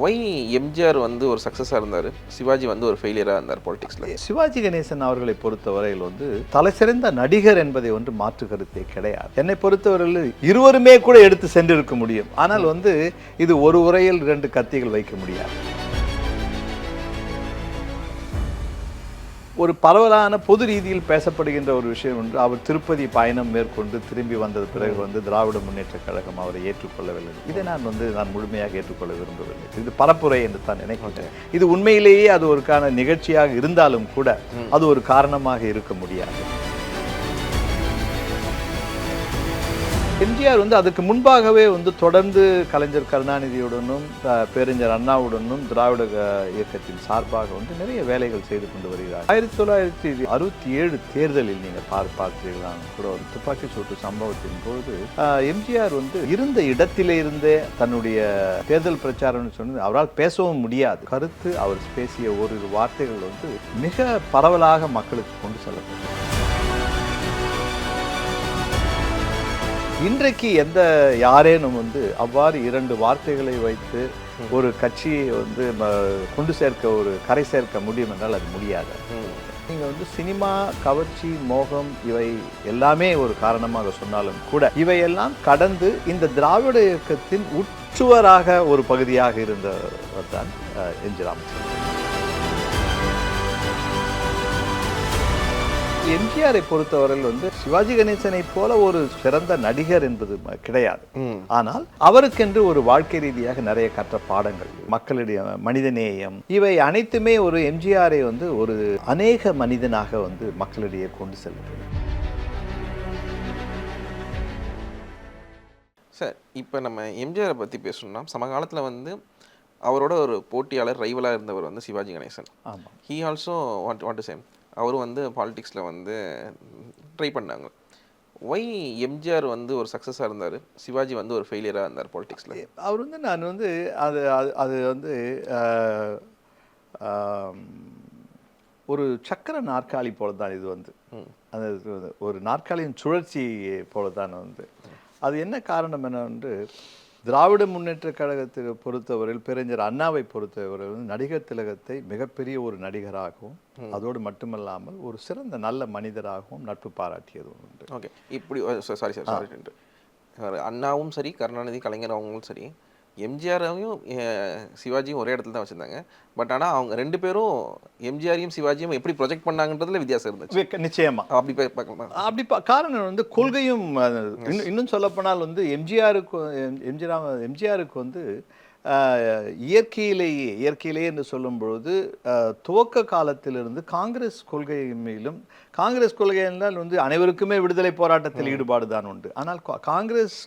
Y MGR வந்து ஒரு சக்ஸஸாக இருந்தார், சிவாஜி வந்து ஒரு ஃபெயிலியராக இருந்தார் பாலிடிக்ஸில்? சிவாஜி கணேசன் அவர்களை பொறுத்தவரையில் தலைசிறந்த நடிகர் என்பதை மாற்று கருத்தே கிடையாது. என்னை பொறுத்தவரையில் இருவருமே கூட எடுத்து சென்றிருக்க முடியும். ஆனால் இது ஒரு உரையில் 2 கத்திகள் வைக்க முடியாது. ஒரு பரவலான பொது ரீதியில் பேசப்படுகின்ற ஒரு விஷயம் ஒன்று, அவர் திருப்பதி பயணம் மேற்கொண்டு திரும்பி வந்தது பிறகு திராவிட முன்னேற்ற கழகம் அவரை ஏற்றுக்கொள்ளவில்லை. இதை நான் முழுமையாக ஏற்றுக்கொள்ள விரும்பவில்லை. இது பரப்புரை என்று தான் நினைக்கிறேன். இது உண்மையிலேயே அது ஒருக்கான நிகழ்ச்சியாக இருந்தாலும் கூட அது ஒரு காரணமாக இருக்க முடியாது. எம்ஜிஆர் அதுக்கு முன்பாகவே தொடர்ந்து கலைஞர் கருணாநிதியுடனும் பேரறிஞர் அண்ணாவுடனும் திராவிட இயக்கத்தின் சார்பாக நிறைய வேலைகள் செய்து கொண்டு வருகிறார். 1967 தேர்தலில் நீங்கள் பார்த்தீர்களான கூட ஒரு துப்பாக்கி சூட்டு சம்பவத்தின் பொழுது எம்ஜிஆர் இருந்த இடத்திலே இருந்தே தன்னுடைய தேர்தல் பிரச்சாரம் சொன்னது அவரால் பேசவும் முடியாது. கருத்து அவர் பேசிய ஓரிரு வார்த்தைகள் மிக பரவலாக மக்களுக்கு கொண்டு செல்லப்பட்டது. இன்றைக்கு யாரேனும் அவ்வாறு 2 வார்த்தைகளை வைத்து ஒரு கட்சியை கொண்டு சேர்க்க கரை சேர்க்க முடியும் என்றால் அது முடியாது. நீங்க சினிமா, கவர்ச்சி, மோகம் இவை எல்லாமே ஒரு காரணமாக சொன்னாலும் கூட இவையெல்லாம் கடந்து இந்த திராவிட இயக்கத்தின் உச்சுவராக ஒரு பகுதியாக இருந்தவர் தான் எம்.ஜி. ராமச்சந்திரன். எம்ஜிஆரை பொறுத்தவரையில் சிவாஜி கணேசனை போல ஒரு சிறந்த நடிகர் என்பது கிடையாது. ஆனால் அவருக்கென்று ஒரு வாழ்க்கை ரீதியாக நிறைய கற்ற பாடங்கள், மக்களுடைய மனிதநேயம், இவை அனைத்துமே ஒரு எம்ஜிஆரை ஒரு அநேக மனிதனாக மக்களிடையே கொண்டு செல்கிறது. சார், இப்போ நம்ம எம்ஜிஆரை பற்றி பேசணும்னா சமகாலத்தில் அவரோட ஒரு போட்டியாளர் ரைவலாக இருந்தவர் சிவாஜி கணேசன். ஆமாம். He also want to same அவரும் பாலிடிக்ஸில் ட்ரை பண்ணாங்க. ஒய் எம்ஜிஆர் ஒரு சக்ஸஸாக இருந்தார், சிவாஜி ஒரு ஃபெயிலியராக இருந்தார் பாலிடிக்ஸில்? அவர் நான் அது அது ஒரு சக்கர நாற்காலி போல தான் இது அந்த ஒரு நாற்காலியின் சுழற்சி போல தான் அது என்ன காரணம் என்னவென்று, திராவிட முன்னேற்ற கழகத்தை பொறுத்தவரையில் பேரறிஞர் அண்ணாவை பொறுத்தவரையில் நடிகர் திலகத்தை மிகப்பெரிய ஒரு நடிகராகவும் அதோடு மட்டுமல்லாமல் ஒரு சிறந்த நல்ல மனிதராகவும் நட்பு பாராட்டியது உண்டு. ஓகே, இப்படி அண்ணாவும் சரி, கருணாநிதி, கலைஞர் அவங்களும் சரி, எம்ஜிஆரையும் சிவாஜியும் ஒரே இடத்துல தான் வச்சுருந்தாங்க. பட் ஆனால் அவங்க 2 பேரும் எம்ஜிஆரையும் சிவாஜியும் எப்படி ப்ரொஜெக்ட் பண்ணாங்கன்றதுல வித்தியாசம் இருந்துச்சு. நிச்சயமா அப்படி பார்க்கலாம். அப்படி காரணம் கொள்கையும் இன்னும் சொல்லப்போனால் எம்ஜிஆருக்கு இயற்கையிலேயே என்று சொல்லும் பொழுது துவக்க காலத்திலிருந்து காங்கிரஸ் கொள்கை மேலும், காங்கிரஸ் கொள்கை என்றால் அனைவருக்குமே விடுதலை போராட்டத்தில் ஈடுபாடு தான் உண்டு. ஆனால் காங்கிரஸ்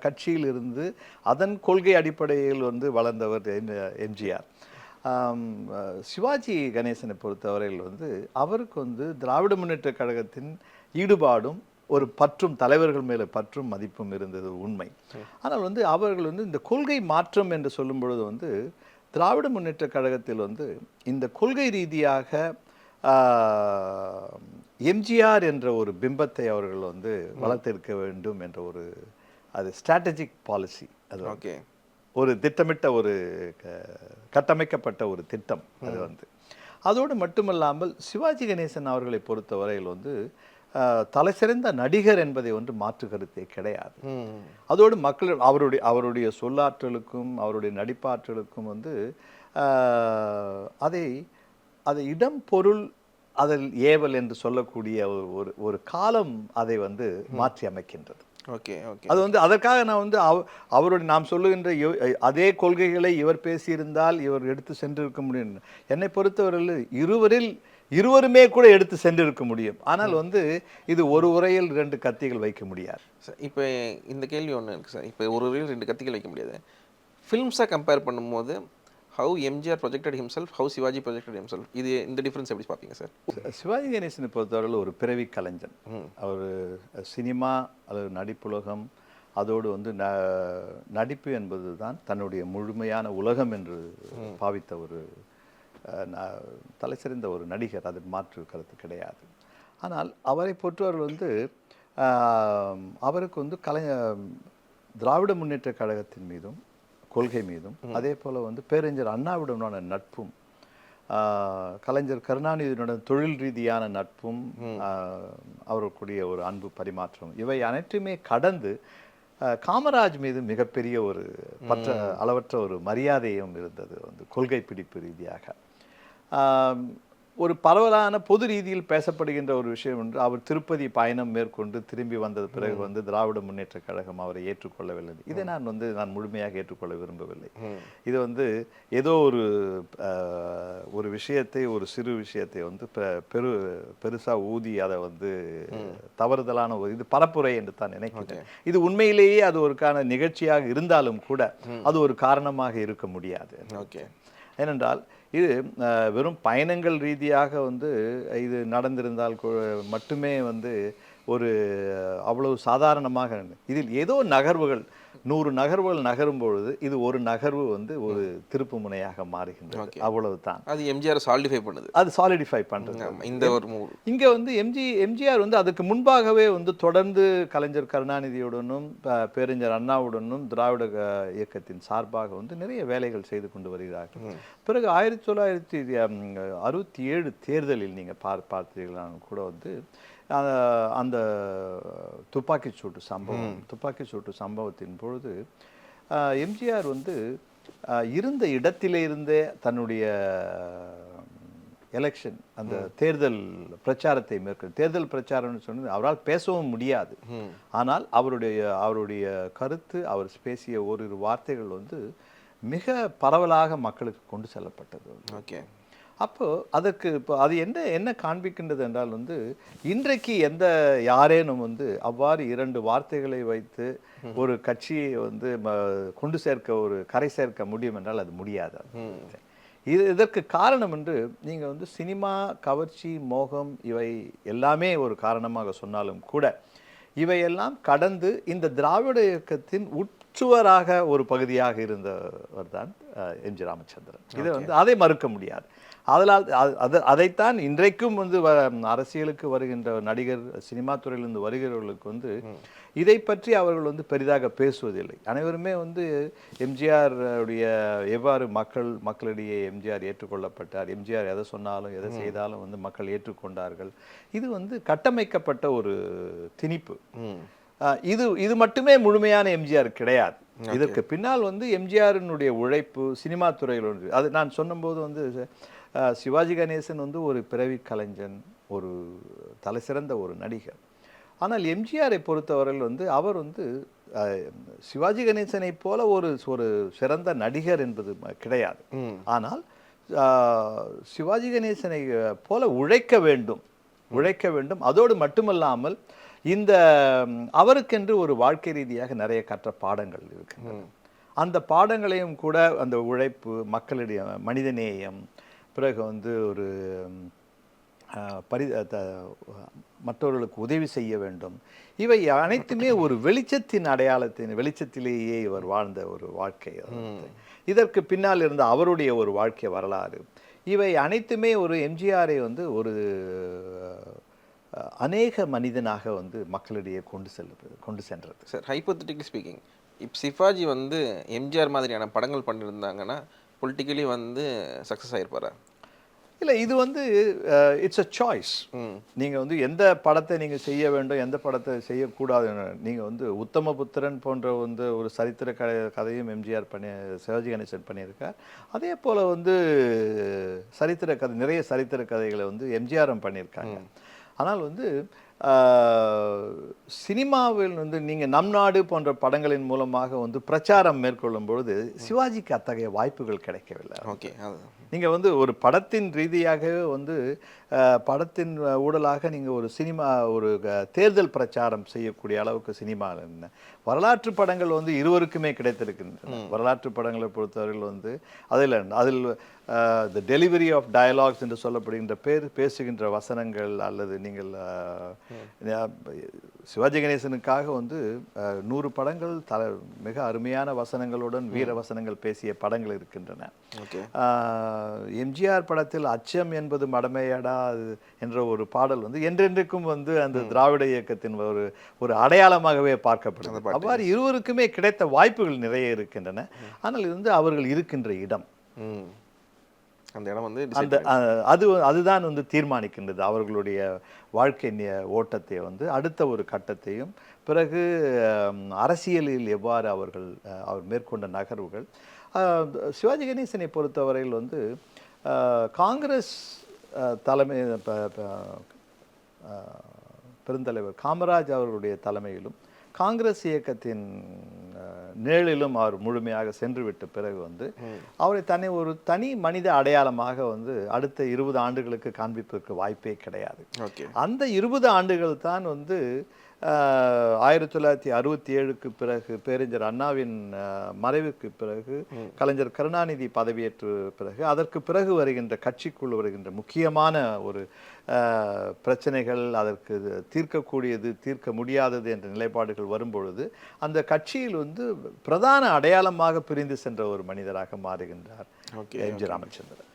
கட்சியிலிருந்து அதன் கொள்கை அடிப்படையில் வளர்ந்தவர் எம்ஜிஆர். சிவாஜி கணேசனை பொறுத்தவரையில் அவருக்கு திராவிட முன்னேற்ற கழகத்தின் ஈடுபாடும் ஒரு பற்றும், தலைவர்கள் மேலே பற்றும் மதிப்பும் இருந்தது உண்மை. ஆனால் அவர்கள் இந்த கொள்கை மாற்றம் என்று சொல்லும் பொழுது திராவிட முன்னேற்ற கழகத்தில் இந்த கொள்கை ரீதியாக எம்ஜிஆர் என்ற ஒரு பிம்பத்தை அவர்கள் வளர்த்திருக்க வேண்டும் என்ற ஒரு அது ஸ்ட்ராட்டஜிக் பாலிசி. அது ஓகே, ஒரு திட்டமிட்ட ஒரு கட்டமைக்கப்பட்ட ஒரு திட்டம். அது அதோடு மட்டுமல்லாமல் சிவாஜி கணேசன் அவர்களை பொறுத்தவரையில் தலைசிறந்த நடிகர் என்பதை மாற்று கருத்தே கிடையாது. அதோடு மக்கள் அவருடைய சொல்லாற்றலுக்கும் அவருடைய நடிப்பாற்றலுக்கும் அதை இடம், பொருள், அதில் ஏவல் என்று சொல்லக்கூடிய ஒரு காலம் அதை மாற்றி அமைக்கின்றது. ஓகே ஓகே, அது அதற்காக நான் அவருடைய நாம் சொல்லுகின்ற அதே கொள்கைகளை இவர் பேசியிருந்தால் இவர் எடுத்து சென்றிருக்க முடியும். என்னை பொறுத்தவரையில் இருவருமே கூட எடுத்து சென்றிருக்க முடியும். ஆனால் இது ஒரு உரையில் 2 கத்திகள் வைக்க முடியாது. சார், இப்போ இந்த கேள்வி ஒன்று இருக்குது சார். இப்போ ஒரு உரையில் 2 கத்திகள் வைக்க முடியாது. ஃபிலிம்ஸை கம்பேர் பண்ணும்போது how MGR projected himself, how Sivaji projected himself, இந்த டிஃப்ரென்ஸ் எப்படி பார்ப்பீங்க சார்? சிவாஜி கணேசனை பொறுத்தவரையில் ஒரு பிறவி கலைஞன். அவர் சினிமா அல்லது நடிப்புலகம், அதோடு நடிப்பு என்பது தான் தன்னுடைய முழுமையான உலகம் என்று பாவித்த ஒரு தலைசிறந்த ஒரு நடிகர். அது மாற்று கருத்து கிடையாது. ஆனால் அவரை பொறுத்தவர்கள் அவருக்கு திராவிட முன்னேற்ற கழகத்தின் மீதும் கொள்கை மீதும் அதே போல் வந்து பேரறிஞர் அண்ணாவுடனான நட்பும் கலைஞர் கருணாநிதியுடன் தொழில் ரீதியான நட்பும் அவர்களுடைய ஒரு அன்பு பரிமாற்றம் இவை அனைத்துமே கடந்து காமராஜ் மீது மிகப்பெரிய ஒரு அளவற்ற ஒரு மரியாதையும் இருந்தது வந்து கொள்கை பிடிப்பு ரீதியாக. ஒரு பரவலான பொது ரீதியில் பேசப்படுகின்ற ஒரு விஷயம் என்று அவர் திருப்பதி பயணம் மேற்கொண்டு திரும்பி வந்தது பிறகு வந்து திராவிட முன்னேற்ற கழகம் அவரை ஏற்றுக்கொள்ளவில்லை. இதை நான் முழுமையாக ஏற்றுக்கொள்ள விரும்பவில்லை. இது வந்து ஏதோ ஒரு விஷயத்தை ஒரு சிறு விஷயத்தை வந்து பெருசா ஊதி அதை வந்து தவறுதலான இது பரப்புரை என்று தான் நினைக்கிறேன். இது உண்மையிலேயே அது ஒருக்கான நிகழ்ச்சியாக இருந்தாலும் கூட அது ஒரு காரணமாக இருக்க முடியாது. ஏனென்றால் இது வெறும் பயணங்கள் ரீதியாக வந்து இது நடந்திருந்தால் மட்டுமே வந்து ஒரு அவ்வளவு சாதாரணமாக இதில் ஏதோ நகர்வுகள் 100 நகர்வுகள் நகரும் பொழுது இது ஒரு நகர்வு வந்து ஒரு திருப்பு முனையாக மாறுகின்றது. அவ்வளவு தான். அது எம்ஜிஆர் சாலிடிஃபை பண்ணுது. அது சாலிடிஃபை பண்றது. இந்த ஒரு இங்க வந்து எம்ஜிஆர் வந்து அதுக்கு முன்பாகவே வந்து தொடர்ந்து கலைஞர் கருணாநிதியுடனும் பேரறிஞர் அண்ணாவுடனும் திராவிட இயக்கத்தின் சார்பாக வந்து நிறைய வேலைகள் செய்து கொண்டு வருகிறார்கள். பிறகு 1967 தேர்தலில் நீங்க பார்த்தீர்களா கூட வந்து அந்த துப்பாக்கிச்சூட்டு சம்பவத்தின் பொழுது எம்ஜிஆர் வந்து இருந்த இடத்திலே இருந்தே தன்னுடைய எலெக்ஷன் அந்த தேர்தல் பிரச்சாரத்தை தேர்தல் பிரச்சாரம்னு சொன்னது அவரால் பேசவும் முடியாது. ஆனால் அவருடைய கருத்து அவர் பேசிய ஓரிரு வார்த்தைகள் வந்து மிக பரவலாக மக்களுக்கு கொண்டு செல்லப்பட்டது. அப்போ அதற்கு இப்போ அது என்ன காண்பிக்கின்றது என்றால் வந்து இன்றைக்கு யாரேனும் வந்து அவ்வாறு 2 வார்த்தைகளை வைத்து ஒரு கட்சியை வந்து கொண்டு கரை சேர்க்க முடியும் என்றால் அது முடியாது. இதற்கு காரணம் என்று நீங்கள் வந்து சினிமா, கவர்ச்சி, மோகம் இவை எல்லாமே ஒரு காரணமாக சொன்னாலும் கூட இவையெல்லாம் கடந்து இந்த திராவிட இயக்கத்தின் உட்சுவராக ஒரு பகுதியாக இருந்தவர் தான் எம்ஜி ராமச்சந்திரன். இதை வந்து அதை மறுக்க முடியாது. அதனால் அதைத்தான் இன்றைக்கும் வந்து அரசியலுக்கு வருகின்ற நடிகர், சினிமா துறையிலிருந்து வருகிறவர்களுக்கு வந்து இதை பற்றி அவர்கள் வந்து பெரிதாக பேசுவதில்லை. அனைவருமே வந்து எம்ஜிஆர் உடைய எவ்வாறு மக்களிடையே எம்ஜிஆர் ஏற்றுக்கொள்ளப்பட்டார், எம்ஜிஆர் எதை சொன்னாலும் எதை செய்தாலும் வந்து மக்கள் ஏற்றுக்கொண்டார்கள். இது வந்து கட்டமைக்கப்பட்ட ஒரு திணிப்பு. இது மட்டுமே முழுமையான எம்ஜிஆர் கிடையாது. இதற்கு பின்னால் வந்து எம்ஜிஆரினுடைய உழைப்பு சினிமா துறையில் ஒன்று. அது நான் சொன்னபோது வந்து சிவாஜி கணேசன் வந்து ஒரு பிறவி கலைஞன், ஒரு தலைசிறந்த ஒரு நடிகர். ஆனால் எம்ஜிஆரை பொறுத்தவரையில் வந்து அவர் வந்து சிவாஜி கணேசனை போல ஒரு சிறந்த நடிகர் என்பது கிடையாது. ஆனால் சிவாஜி கணேசனை போல உழைக்க வேண்டும். அதோடு மட்டுமல்லாமல் அவருக்கென்று ஒரு வாழ்க்கை ரீதியாக நிறைய கற்ற பாடங்கள் இருக்கின்றன. அந்த பாடங்களையும் கூட அந்த உழைப்பு, மக்களுடைய மனிதநேயம், பிறகு வந்து ஒரு மற்றவர்களுக்கு உதவி செய்ய வேண்டும், இவை அனைத்துமே ஒரு வெளிச்சத்திலேயே இவர் வாழ்ந்த ஒரு வாழ்க்கை. இதற்கு பின்னால் இருந்த அவருடைய ஒரு வாழ்க்கை வரலாறு, இவை அனைத்துமே ஒரு எம்ஜிஆரை வந்து ஒரு அநேக மனிதனாக வந்து மக்களிடையே கொண்டு சென்றது. சார், ஹைப்போதெட்டிக்கலி ஸ்பீக்கிங், இப்போ சிவாஜி வந்து எம்ஜிஆர் மாதிரியான படங்கள் பண்ணியிருந்தாங்கன்னா பொலிட்டிக்கலி வந்து சக்ஸஸ் ஆகிருப்பாரா? இல்லை, இது வந்து இட்ஸ் அ சாய்ஸ். நீங்கள் வந்து எந்த படத்தை நீங்கள் செய்ய வேண்டும், எந்த படத்தை செய்யக்கூடாது. நீங்கள் வந்து உத்தமபுத்திரன் போன்ற வந்து ஒரு சரித்திர கதையும் எம்ஜிஆர் சிவாஜி கணேசன் பண்ணியிருக்கார். அதே போல் வந்து நிறைய சரித்திர கதைகளை வந்து எம்ஜிஆரும் பண்ணியிருக்காங்க. ஆனால் வந்து சினிமாவில் வந்து நீங்கள் நம் நாடு போன்ற படங்களின் மூலமாக வந்து பிரச்சாரம் மேற்கொள்ளும் பொழுது சிவாஜிக்கு அத்தகைய வாய்ப்புகள் கிடைக்கவில்லை. நீங்கள் வந்து ஒரு படத்தின் ரீதியாகவே வந்து படத்தின் ஊடலாக நீங்கள் ஒரு தேர்தல் பிரச்சாரம் செய்யக்கூடிய அளவுக்கு சினிமாவில் என்ன வரலாற்று படங்கள் வந்து இருவருக்குமே கிடைத்திருக்கின்றன. வரலாற்று படங்களை பொறுத்தவரையில் வந்து அதில் த டெலிவரி ஆஃப் டயலாக்ஸ் என்று சொல்லப்படுகின்ற பேசுகின்ற வசனங்கள், அல்லது நீங்கள் சிவாஜி கணேசனுக்காக வந்து 100 படங்கள் மிக அருமையான வசனங்களுடன் வீர வசனங்கள் பேசிய படங்கள் இருக்கின்றன. எம்ஜிஆர் படத்தில் அச்சம் என்பது மடமையடா என்ற ஒரு பாடல் வந்து என்றென்றைக்கும் வந்து அந்த திராவிட இயக்கத்தின் ஒரு அடையாளமாகவே பார்க்கப்படுது. அவ்வாறு இருவருக்குமே கிடைத்த வாய்ப்புகள் நிறைய இருக்கின்றன. ஆனால் இது வந்து அவர்கள் இருக்கின்ற இடம், அந்த இடம் வந்து அதுதான் வந்து தீர்மானிக்கின்றது அவர்களுடைய வாழ்க்கை ஓட்டத்தை வந்து அடுத்த ஒரு கட்டத்தையும், பிறகு அரசியலில் எவ்வாறு அவர் மேற்கொண்ட நகர்வுகள். சிவாஜி கணேசனை பொறுத்தவரையில் வந்து காங்கிரஸ் தலைமை பெருந்தலைவர் காமராஜ் அவர்களுடைய தலைமையிலும் காங்கிரஸ் இயக்கத்தின் நிழலிலும் அவர் முழுமையாக சென்றுவிட்ட பிறகு வந்து அவரை ஒரு தனி மனித அடையாளமாக வந்து அடுத்த 20 ஆண்டுகளுக்கு காண்பிப்பதற்கு வாய்ப்பே கிடையாது. அந்த 20 ஆண்டுகள் தான் வந்து 1967க்கு பிறகு பேரறிஞர் அண்ணாவின் மறைவுக்கு பிறகு கலைஞர் கருணாநிதி பதவியேற்ற பிறகு அதற்கு பிறகு வருகின்ற கட்சிக்குள் வருகின்ற முக்கியமான ஒரு பிரச்சனைகள், அதற்கு தீர்க்கக்கூடியது தீர்க்க முடியாதது என்ற நிலைப்பாடுகள் வரும்பொழுது அந்த கட்சியில் வந்து பிரதான அடையாளமாக பிரிந்து சென்ற ஒரு மனிதராக மாறுகின்றார் எம்.ஜி. ராமச்சந்திரன்.